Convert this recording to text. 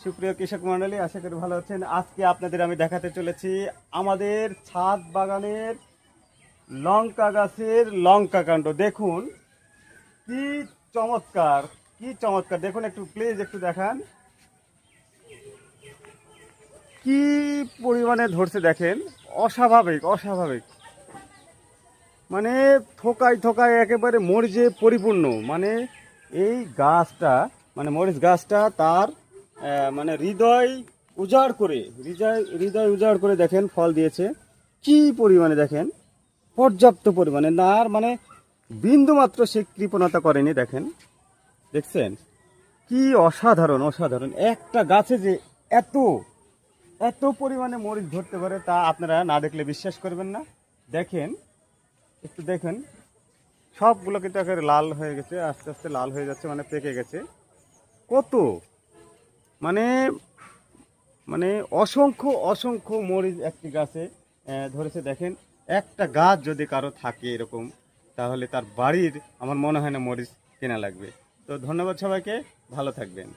সুপ্রিয় কৃষক মণ্ডলী, আশা করি ভালো আছেন। আজকে আপনাদের আমি দেখাতে চলেছি আমাদের ছাদ বাগানের লঙ্কা গাছের লঙ্কা কাণ্ড। দেখুন কি চমৎকার, কি চমৎকার। দেখুন একটু প্লিজ একটু দেখান কি পরিমাণে ধরছে, দেখেন অস্বাভাবিক অস্বাভাবিক। মানে থোকায় থোকায় একেবারে মরিচে পরিপূর্ণ। মানে এই গাছটা, মানে মরিচ গাছটা তার মানে হৃদয় উজাড় করে, হৃদয় হৃদয় উজাড় করে দেখেন ফল দিয়েছে কি পরিমাণে। দেখেন পর্যাপ্ত পরিমাণে, না আর মানে বিন্দু মাত্র সে কৃপণতা করেনি। দেখেন, দেখছেন কি অসাধারণ অসাধারণ একটা গাছে যে এত এত পরিমাণে মরিচ ধরতে পারে, তা আপনারা না দেখলে বিশ্বাস করবেন না। দেখেন, একটু দেখেন, সবগুলো কিন্তু একেবারে লাল হয়ে গেছে, আস্তে আস্তে লাল হয়ে যাচ্ছে, মানে পেকে গেছে। কত মানে মানে অসংখ্য অসংখ্য মরিচ একটি গাছে ধরেছে। দেখেন, একটা গাছ যদি কারো থাকে এরকম, তাহলে তার বাড়ির আমার মনে হয় না মরিচ কেনা লাগবে। তো ধন্যবাদ সবাইকে, ভালো থাকবেন।